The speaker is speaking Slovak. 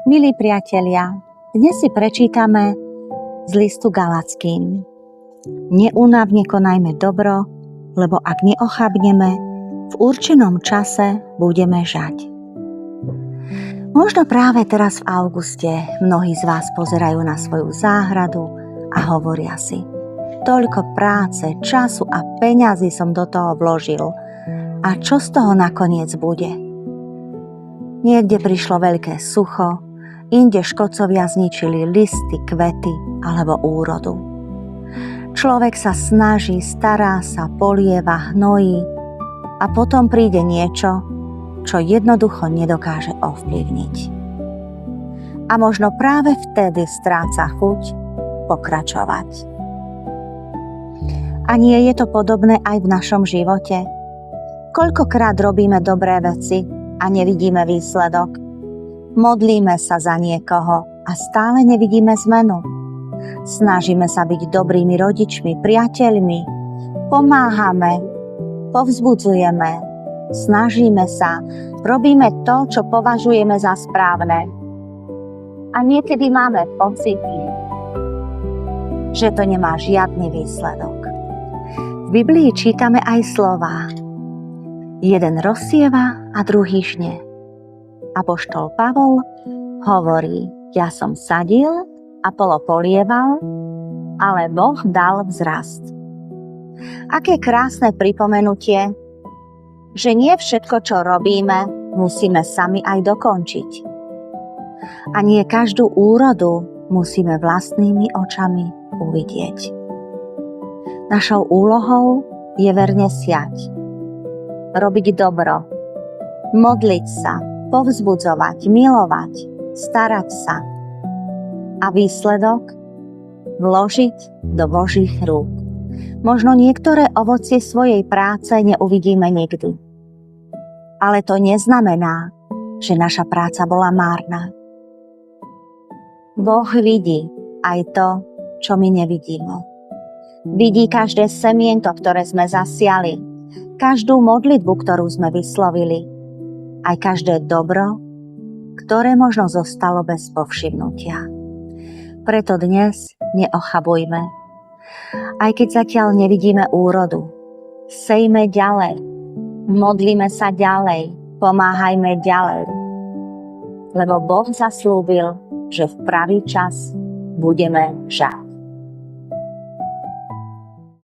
Milí priatelia, dnes si prečítame z listu Galackým. Neúnavne konajme dobro, lebo ak neochabneme, v určenom čase budeme žať. Možno práve teraz v auguste mnohí z vás pozerajú na svoju záhradu a hovoria si: toľko práce, času a peňazí som do toho vložil. A čo z toho nakoniec bude? Niekde prišlo veľké sucho, inde škodcovia zničili listy, kvety alebo úrodu. Človek sa snaží, stará sa, polieva, hnojí a potom príde niečo, čo jednoducho nedokáže ovplyvniť. A možno práve vtedy stráca chuť pokračovať. A nie je to podobné aj v našom živote? Koľkokrát robíme dobré veci a nevidíme výsledok? Modlíme sa za niekoho a stále nevidíme zmenu. Snažíme sa byť dobrými rodičmi, priateľmi, pomáhame, povzbudzujeme, snažíme sa, robíme to, čo považujeme za správne. A niekedy máme pocit, že to nemá žiadny výsledok. V Biblii čítame aj slová: jeden rozsieva a druhý žne. Apoštol Pavol hovorí: ja som sadil, Apolo polieval, ale Boh dal vzrast. Aké krásne pripomenutie, že nie všetko, čo robíme, musíme sami aj dokončiť. A nie každú úrodu musíme vlastnými očami uvidieť. Našou úlohou je verne siať, robiť dobro, modliť sa, povzbudzovať, milovať, starať sa a výsledok vložiť do Božích rúk. Možno niektoré ovocie svojej práce neuvidíme nikdy. Ale to neznamená, že naša práca bola márna. Boh vidí aj to, čo my nevidíme. Vidí každé semienko, ktoré sme zasiali, každú modlitbu, ktorú sme vyslovili, aj každé dobro, ktoré možno zostalo bez povšimnutia. Preto dnes neochabujme. Aj keď zatiaľ nevidíme úrodu, sejme ďalej, modlíme sa ďalej, pomáhajme ďalej, lebo Boh zaslúbil, že v pravý čas budeme žať.